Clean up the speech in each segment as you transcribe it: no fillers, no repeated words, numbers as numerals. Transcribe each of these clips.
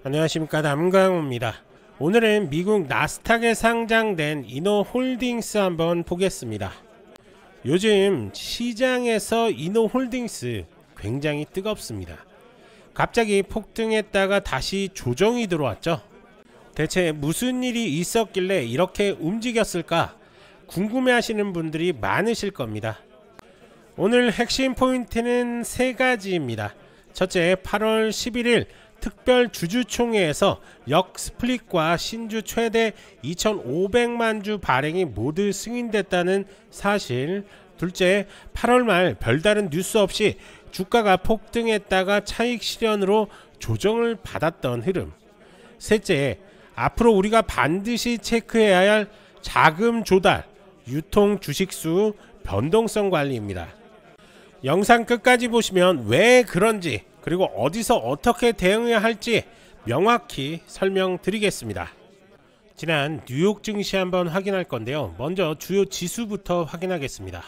안녕하십니까, 남강호입니다. 오늘은 미국 나스닥에 상장된 이노홀딩스 한번 보겠습니다. 요즘 시장에서 이노홀딩스 굉장히 뜨겁습니다. 갑자기 폭등했다가 다시 조정이 들어왔죠. 대체 무슨 일이 있었길래 이렇게 움직였을까 궁금해 하시는 분들이 많으실 겁니다. 오늘 핵심 포인트는 세 가지입니다. 첫째, 8월 11일 특별 주주총회에서 역스플릿과 신주 최대 2,500만 주 발행이 모두 승인됐다는 사실. 둘째, 8월 말 별다른 뉴스 없이 주가가 폭등했다가 차익 실현으로 조정을 받았던 흐름. 셋째, 앞으로 우리가 반드시 체크해야 할 자금 조달, 유통 주식수 변동성 관리입니다. 영상 끝까지 보시면 왜 그런지, 그리고 어디서 어떻게 대응해야 할지 명확히 설명드리겠습니다. 지난 뉴욕 증시 한번 확인할 건데요. 먼저 주요 지수부터 확인하겠습니다.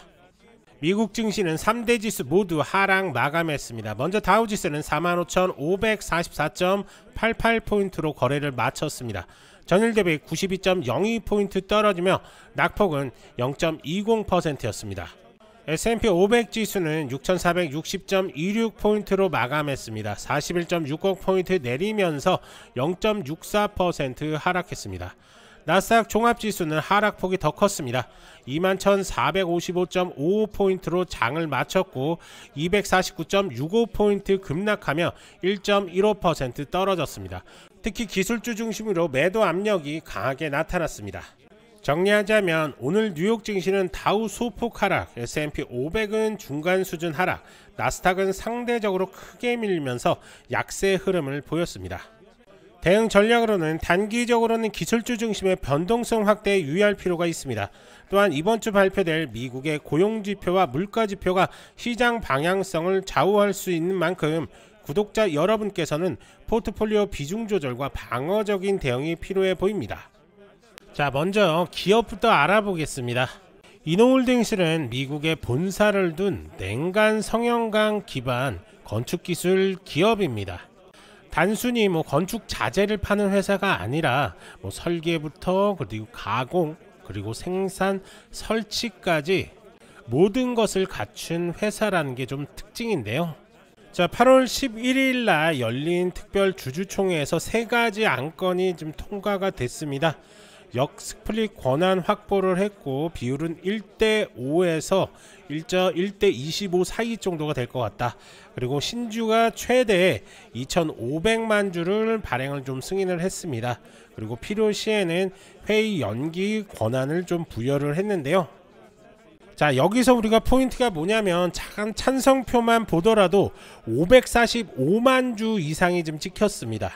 미국 증시는 3대 지수 모두 하락 마감했습니다. 먼저 다우지수는 45,544.88포인트로 거래를 마쳤습니다. 전일 대비 92.02포인트 떨어지며 낙폭은 0.20%였습니다. S&P 500 지수는 6,460.26포인트로 마감했습니다. 41.60포인트 내리면서 0.64% 하락했습니다. 나스닥 종합지수는 하락폭이 더 컸습니다. 21,455.55포인트로 장을 마쳤고 249.65포인트 급락하며 1.15% 떨어졌습니다. 특히 기술주 중심으로 매도 압력이 강하게 나타났습니다. 정리하자면 오늘 뉴욕 증시는 다우 소폭 하락, S&P 500은 중간 수준 하락, 나스닥은 상대적으로 크게 밀리면서 약세 흐름을 보였습니다. 대응 전략으로는 단기적으로는 기술주 중심의 변동성 확대에 유의할 필요가 있습니다. 또한 이번 주 발표될 미국의 고용지표와 물가지표가 시장 방향성을 좌우할 수 있는 만큼 구독자 여러분께서는 포트폴리오 비중 조절과 방어적인 대응이 필요해 보입니다. 자, 먼저 기업부터 알아보겠습니다. 이노홀딩스는 미국의 본사를 둔 냉간 성형강 기반 건축기술 기업입니다. 단순히 건축 자재를 파는 회사가 아니라 설계부터 그리고 가공 그리고 생산 설치까지 모든 것을 갖춘 회사라는 게 좀 특징인데요. 자, 8월 11일 날 열린 특별 주주총회에서 세 가지 안건이 좀 통과가 됐습니다. 역스플릿 권한 확보를 했고 비율은 1대5에서 1대25 사이 정도가 될 것 같다. 그리고 신주가 최대 2,500만 주를 발행을 좀 승인을 했습니다. 그리고 필요시에는 회의 연기 권한을 좀 부여를 했는데요. 자, 여기서 우리가 포인트가 뭐냐면 찬성표만 보더라도 545만 주 이상이 좀 찍혔습니다.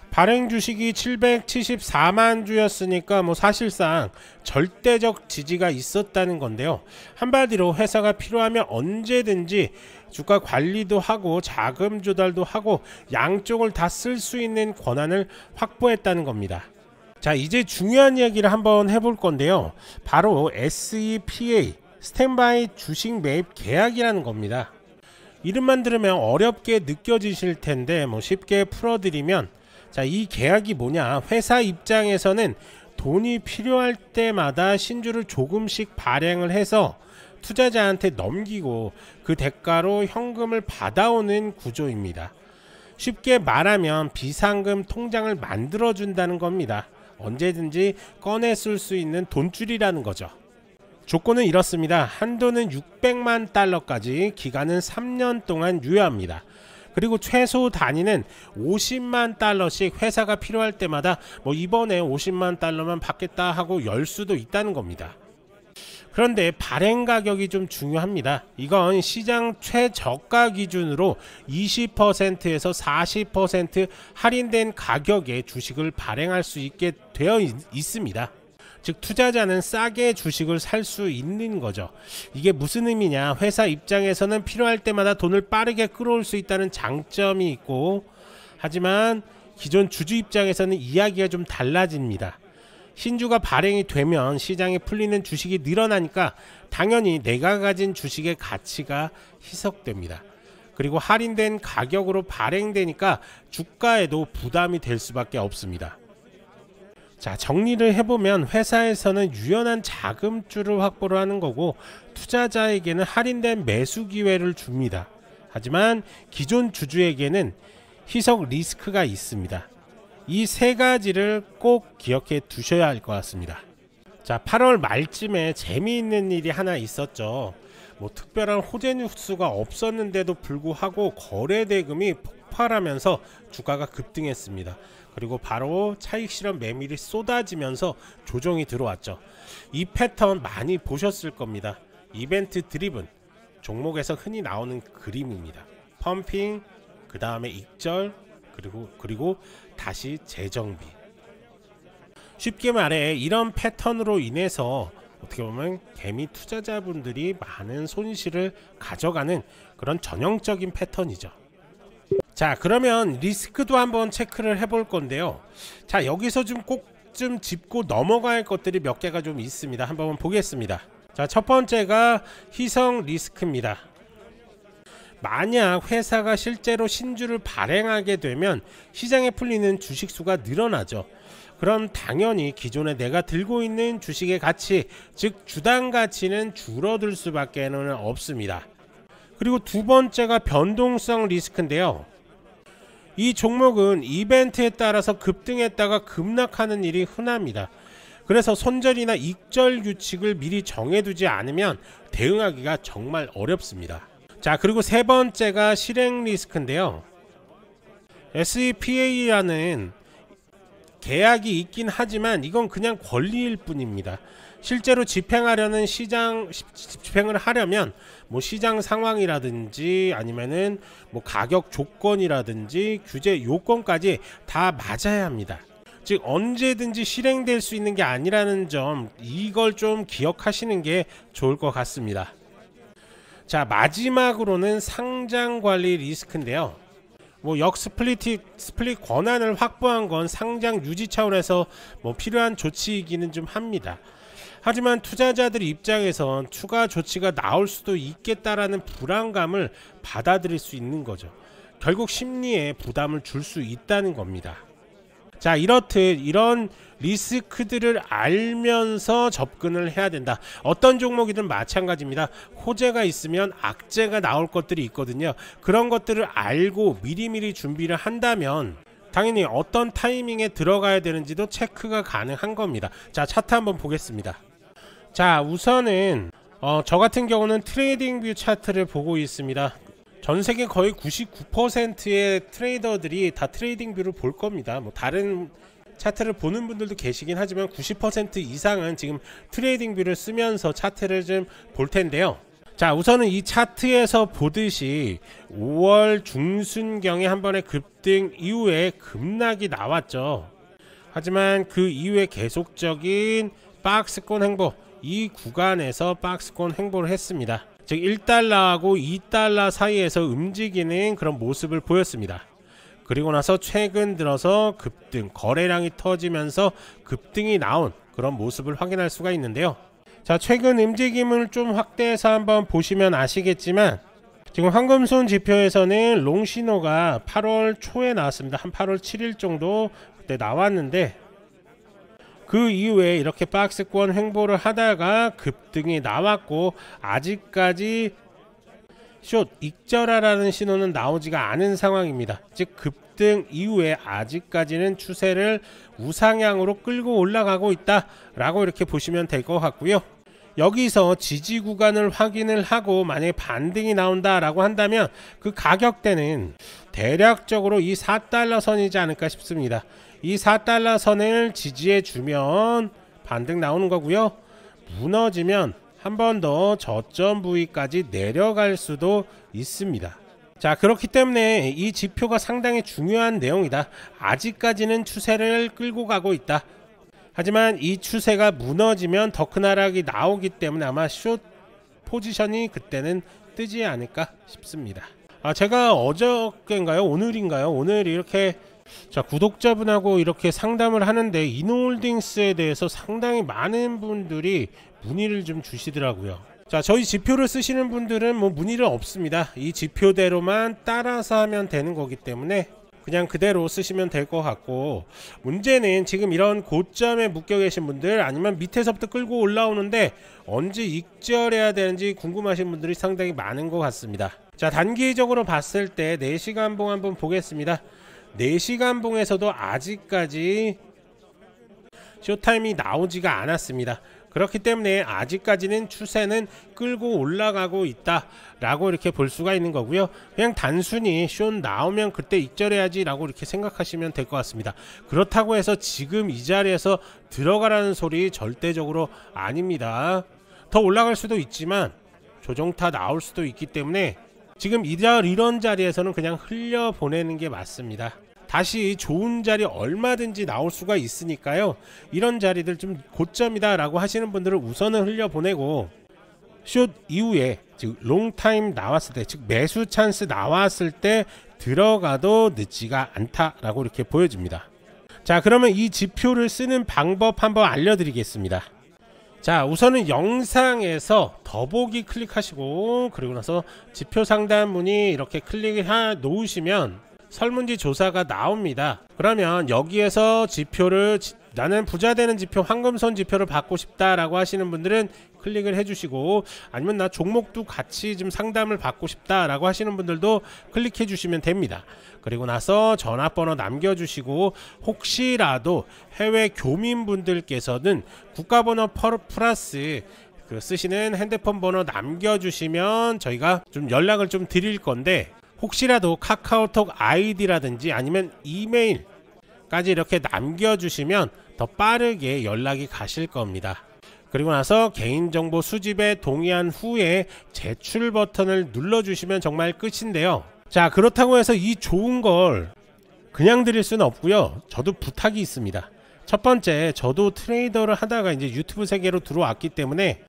발행 주식이 774만 주였으니까 사실상 절대적 지지가 있었다는 건데요. 한마디로 회사가 필요하면 언제든지 주가 관리도 하고 자금 조달도 하고 양쪽을 다 쓸 수 있는 권한을 확보했다는 겁니다. 자, 이제 중요한 이야기를 한번 해볼 건데요. 바로 SEPA, 스탠바이 주식 매입 계약이라는 겁니다. 이름만 들으면 어렵게 느껴지실 텐데 쉽게 풀어드리면, 자, 이 계약이 뭐냐, 회사 입장에서는 돈이 필요할 때마다 신주를 조금씩 발행을 해서 투자자한테 넘기고 그 대가로 현금을 받아오는 구조입니다. 쉽게 말하면 비상금 통장을 만들어 준다는 겁니다. 언제든지 꺼내 쓸 수 있는 돈줄이라는 거죠. 조건은 이렇습니다. 한도는 600만 달러까지, 기간은 3년 동안 유효합니다. 그리고 최소 단위는 50만 달러씩 회사가 필요할 때마다 이번에 50만 달러만 받겠다 하고 열 수도 있다는 겁니다. 그런데 발행 가격이 좀 중요합니다. 이건 시장 최저가 기준으로 20%에서 40% 할인된 가격에 주식을 발행할 수 있게 되어 있습니다. 즉 투자자는 싸게 주식을 살 수 있는 거죠. 이게 무슨 의미냐, 회사 입장에서는 필요할 때마다 돈을 빠르게 끌어올 수 있다는 장점이 있고, 하지만 기존 주주 입장에서는 이야기가 좀 달라집니다. 신주가 발행이 되면 시장에 풀리는 주식이 늘어나니까 당연히 내가 가진 주식의 가치가 희석됩니다. 그리고 할인된 가격으로 발행되니까 주가에도 부담이 될 수밖에 없습니다. 자, 정리를 해보면 회사에서는 유연한 자금줄을 확보를 하는 거고 투자자에게는 할인된 매수 기회를 줍니다. 하지만 기존 주주에게는 희석 리스크가 있습니다. 이 세 가지를 꼭 기억해 두셔야 할 것 같습니다. 자, 8월 말쯤에 재미있는 일이 하나 있었죠. 특별한 호재 뉴스가 없었는데도 불구하고 거래 대금이 폭발하면서 주가가 급등했습니다. 그리고 바로 차익 실현 매물이 쏟아지면서 조정이 들어왔죠. 이 패턴 많이 보셨을 겁니다. 이벤트 드리븐 종목에서 흔히 나오는 그림입니다. 펌핑, 그 다음에 익절, 그리고 다시 재정비. 쉽게 말해 이런 패턴으로 인해서 어떻게 보면 개미 투자자분들이 많은 손실을 가져가는 그런 전형적인 패턴이죠. 자, 그러면 리스크도 한번 체크를 해볼 건데요. 자, 여기서 꼭 짚고 넘어갈 할 것들이 몇 개가 좀 있습니다. 한번 보겠습니다. 자, 첫 번째가 희석 리스크입니다. 만약 회사가 실제로 신주를 발행하게 되면 시장에 풀리는 주식수가 늘어나죠. 그럼 당연히 기존에 내가 들고 있는 주식의 가치, 즉 주당 가치는 줄어들 수밖에 없습니다. 그리고 두 번째가 변동성 리스크인데요. 이 종목은 이벤트에 따라서 급등했다가 급락하는 일이 흔합니다. 그래서 손절이나 익절 규칙을 미리 정해두지 않으면 대응하기가 정말 어렵습니다. 자, 그리고 세 번째가 실행 리스크인데요. SEPA라는 계약이 있긴 하지만 이건 그냥 권리일 뿐입니다. 실제로 집행을 하려면 시장 상황이라든지 아니면은 가격 조건이라든지 규제 요건까지 다 맞아야 합니다. 즉 언제든지 실행될 수 있는 게 아니라는 점, 이걸 좀 기억하시는 게 좋을 것 같습니다. 자, 마지막으로는 상장 관리 리스크인데요. 스플릿 권한을 확보한 건 상장 유지 차원에서 필요한 조치이기는 좀 합니다. 하지만 투자자들 입장에선 추가 조치가 나올 수도 있겠다라는 불안감을 받아들일 수 있는 거죠. 결국 심리에 부담을 줄 수 있다는 겁니다. 자, 이렇듯 이런 리스크들을 알면서 접근을 해야 된다. 어떤 종목이든 마찬가지입니다. 호재가 있으면 악재가 나올 것들이 있거든요. 그런 것들을 알고 미리미리 준비를 한다면 당연히 어떤 타이밍에 들어가야 되는지도 체크가 가능한 겁니다. 자, 차트 한번 보겠습니다. 자, 우선은 저 같은 경우는 트레이딩 뷰 차트를 보고 있습니다. 전 세계 거의 99%의 트레이더들이 다 트레이딩 뷰를 볼 겁니다. 다른 차트를 보는 분들도 계시긴 하지만 90% 이상은 지금 트레이딩 뷰를 쓰면서 차트를 좀 볼 텐데요. 자, 우선은 이 차트에서 보듯이 5월 중순경에 한 번의 급등 이후에 급락이 나왔죠. 하지만 그 이후에 계속적인 박스권 행보, 이 구간에서 박스권 행보를 했습니다. 즉 1달러하고 2달러 사이에서 움직이는 그런 모습을 보였습니다. 그리고 나서 최근 들어서 급등, 거래량이 터지면서 급등이 나온 그런 모습을 확인할 수가 있는데요. 자, 최근 움직임을 좀 확대해서 한번 보시면 아시겠지만 지금 황금손 지표에서는 롱 신호가 8월 초에 나왔습니다. 한 8월 7일 정도 그때 나왔는데 그 이후에 이렇게 박스권 횡보를 하다가 급등이 나왔고 아직까지 숏 익절하라는 신호는 나오지가 않은 상황입니다. 즉 급등 이후에 아직까지는 추세를 우상향으로 끌고 올라가고 있다 라고 이렇게 보시면 될 것 같고요. 여기서 지지 구간을 확인을 하고 만약에 반등이 나온다 라고 한다면 그 가격대는 대략적으로 이 4달러 선이지 않을까 싶습니다. 이 4달러 선을 지지해 주면 반등 나오는 거고요. 무너지면 한 번 더 저점 부위까지 내려갈 수도 있습니다. 자, 그렇기 때문에 이 지표가 상당히 중요한 내용이다. 아직까지는 추세를 끌고 가고 있다. 하지만 이 추세가 무너지면 더 큰 하락이 나오기 때문에 아마 숏 포지션이 그때는 뜨지 않을까 싶습니다. 제가 어저께인가요? 오늘인가요? 오늘 이렇게 구독자분하고 이렇게 상담을 하는데 이노홀딩스에 대해서 상당히 많은 분들이 문의를 좀 주시더라고요. 자, 저희 지표를 쓰시는 분들은 뭐 문의는 없습니다. 이 지표대로만 따라서 하면 되는 거기 때문에 그냥 그대로 쓰시면 될 것 같고, 문제는 지금 이런 고점에 묶여 계신 분들 아니면 밑에서부터 끌고 올라오는데 언제 익절해야 되는지 궁금하신 분들이 상당히 많은 것 같습니다. 자, 단기적으로 봤을 때 4시간 봉 한번 보겠습니다. 4시간 봉에서도 아직까지 쇼타임이 나오지가 않았습니다. 그렇기 때문에 아직까지는 추세는 끌고 올라가고 있다 라고 이렇게 볼 수가 있는 거고요. 그냥 단순히 쇼 나오면 그때 익절해야지 라고 이렇게 생각하시면 될 것 같습니다. 그렇다고 해서 지금 이 자리에서 들어가라는 소리 절대적으로 아닙니다. 더 올라갈 수도 있지만 조정타 나올 수도 있기 때문에 지금 이런 자리에서는 그냥 흘려보내는 게 맞습니다. 다시 좋은 자리 얼마든지 나올 수가 있으니까요. 이런 자리들 좀 고점이다 라고 하시는 분들은 우선은 흘려보내고, 숏 이후에 즉 롱타임 나왔을 때, 즉 매수 찬스 나왔을 때 들어가도 늦지가 않다 라고 이렇게 보여집니다. 자, 그러면 이 지표를 쓰는 방법 한번 알려드리겠습니다. 자, 우선은 영상에서 더보기 클릭하시고, 그리고 나서 지표 상단 문의 이렇게 클릭해 놓으시면 설문지 조사가 나옵니다. 그러면 여기에서 지표를, 나는 부자 되는 지표, 황금선 지표를 받고 싶다 라고 하시는 분들은 클릭을 해주시고, 아니면 나 종목도 같이 좀 상담을 받고 싶다 라고 하시는 분들도 클릭해 주시면 됩니다. 그리고 나서 전화번호 남겨주시고, 혹시라도 해외 교민분들께서는 국가번호 플러스 쓰시는 핸드폰 번호 남겨주시면 저희가 좀 연락을 좀 드릴 건데, 혹시라도 카카오톡 아이디라든지 아니면 이메일까지 이렇게 남겨주시면 더 빠르게 연락이 가실 겁니다. 그리고 나서 개인정보 수집에 동의한 후에 제출 버튼을 눌러주시면 정말 끝인데요. 자, 그렇다고 해서 이 좋은 걸 그냥 드릴 수는 없고요. 저도 부탁이 있습니다. 첫 번째, 저도 트레이더를 하다가 이제 유튜브 세계로 들어왔기 때문에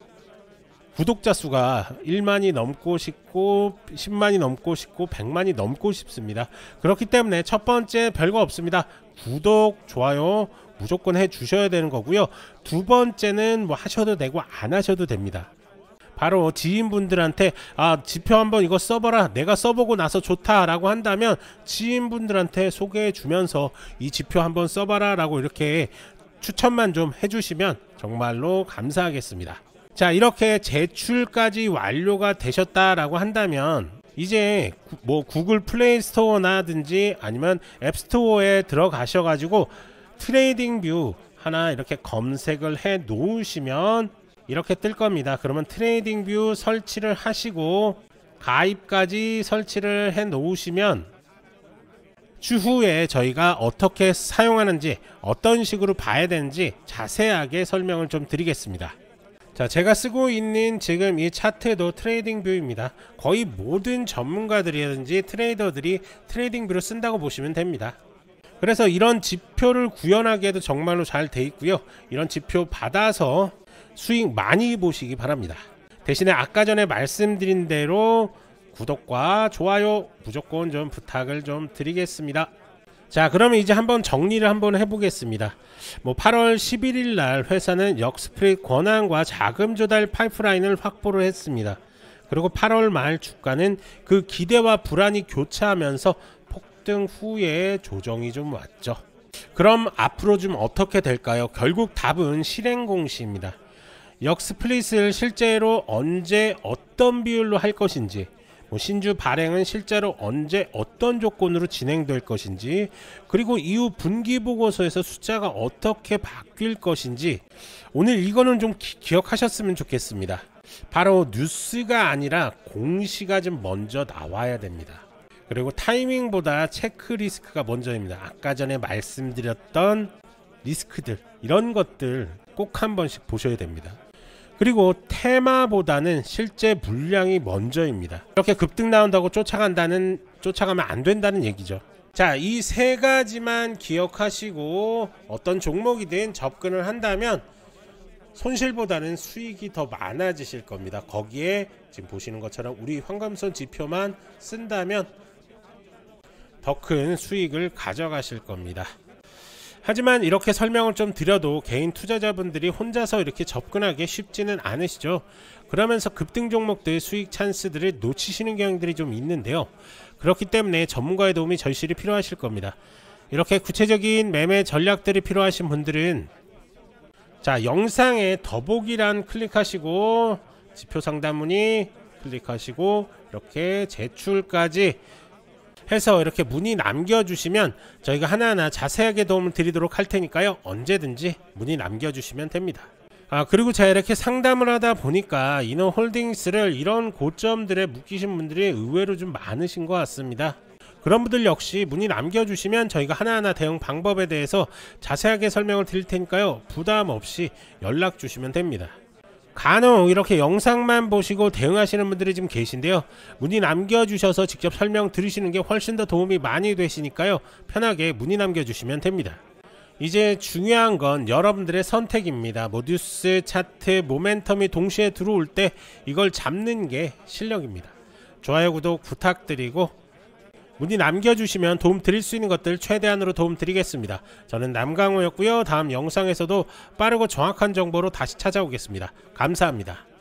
구독자 수가 1만이 넘고 싶고 10만이 넘고 싶고 100만이 넘고 싶습니다. 그렇기 때문에 첫 번째 별거 없습니다. 구독, 좋아요 무조건 해 주셔야 되는 거고요. 두 번째는 뭐 하셔도 되고 안 하셔도 됩니다. 바로 지인분들한테 지표 한번 이거 써봐라, 내가 써보고 나서 좋다 라고 한다면 지인분들한테 소개해 주면서 이 지표 한번 써봐라 라고 이렇게 추천만 좀 해주시면 정말로 감사하겠습니다. 자, 이렇게 제출까지 완료가 되셨다라고 한다면 이제 뭐 구글 플레이 스토어나든지 아니면 앱 스토어에 들어가셔 가지고 트레이딩 뷰 하나 이렇게 검색을 해 놓으시면 이렇게 뜰 겁니다. 그러면 트레이딩 뷰 설치를 하시고 가입까지 설치를 해 놓으시면 추후에 저희가 어떻게 사용하는지, 어떤 식으로 봐야 되는지 자세하게 설명을 좀 드리겠습니다. 자, 제가 쓰고 있는 지금 이 차트도 트레이딩 뷰입니다. 거의 모든 전문가들이라든지 트레이더들이 트레이딩 뷰를 쓴다고 보시면 됩니다. 그래서 이런 지표를 구현하기에도 정말로 잘 돼 있고요. 이런 지표 받아서 수익 많이 보시기 바랍니다. 대신에 아까 전에 말씀드린 대로 구독과 좋아요 무조건 좀 부탁을 좀 드리겠습니다. 자, 그러면 이제 한번 정리를 한번 해보겠습니다. 8월 11일 날 회사는 역스프릿 권한과 자금 조달 파이프라인을 확보를 했습니다. 그리고 8월 말 주가는 그 기대와 불안이 교차하면서 폭등 후에 조정이 좀 왔죠. 그럼 앞으로 좀 어떻게 될까요? 결국 답은 실행 공시입니다. 역스플릿을 실제로 언제 어떤 비율로 할 것인지, 신주 발행은 실제로 언제 어떤 조건으로 진행될 것인지, 그리고 이후 분기보고서에서 숫자가 어떻게 바뀔 것인지, 오늘 이거는 좀 기억하셨으면 좋겠습니다. 바로 뉴스가 아니라 공시가 좀 먼저 나와야 됩니다. 그리고 타이밍보다 체크리스크가 먼저입니다. 아까 전에 말씀드렸던 리스크들, 이런 것들 꼭 한 번씩 보셔야 됩니다. 그리고 테마보다는 실제 물량이 먼저입니다. 이렇게 급등 나온다고 쫓아가면 안 된다는 얘기죠. 자, 이 세 가지만 기억하시고 어떤 종목이든 접근을 한다면 손실보다는 수익이 더 많아지실 겁니다. 거기에 지금 보시는 것처럼 우리 황금선 지표만 쓴다면 더 큰 수익을 가져가실 겁니다. 하지만 이렇게 설명을 좀 드려도 개인 투자자분들이 혼자서 이렇게 접근하기 쉽지는 않으시죠. 그러면서 급등 종목들 수익 찬스들을 놓치시는 경향들이 좀 있는데요. 그렇기 때문에 전문가의 도움이 절실히 필요하실 겁니다. 이렇게 구체적인 매매 전략들이 필요하신 분들은 자, 영상에 더보기란 클릭하시고 지표 상담 문의 클릭하시고 이렇게 제출까지 해서 이렇게 문의 남겨주시면 저희가 하나하나 자세하게 도움을 드리도록 할 테니까요. 언제든지 문의 남겨주시면 됩니다. 그리고 제가 이렇게 상담을 하다 보니까 이너홀딩스를 이런 고점들에 묶이신 분들이 의외로 좀 많으신 것 같습니다. 그런 분들 역시 문의 남겨주시면 저희가 하나하나 대응 방법에 대해서 자세하게 설명을 드릴 테니까요. 부담 없이 연락 주시면 됩니다. 간혹 이렇게 영상만 보시고 대응하시는 분들이 좀 계신데요. 문의 남겨주셔서 직접 설명 들으시는 게 훨씬 더 도움이 많이 되시니까요. 편하게 문의 남겨주시면 됩니다. 이제 중요한 건 여러분들의 선택입니다. 모듀스, 차트, 모멘텀이 동시에 들어올 때 이걸 잡는 게 실력입니다. 좋아요, 구독 부탁드리고 문의 남겨주시면 도움 드릴 수 있는 것들 최대한으로 도움 드리겠습니다. 저는 남강호였고요. 다음 영상에서도 빠르고 정확한 정보로 다시 찾아오겠습니다. 감사합니다.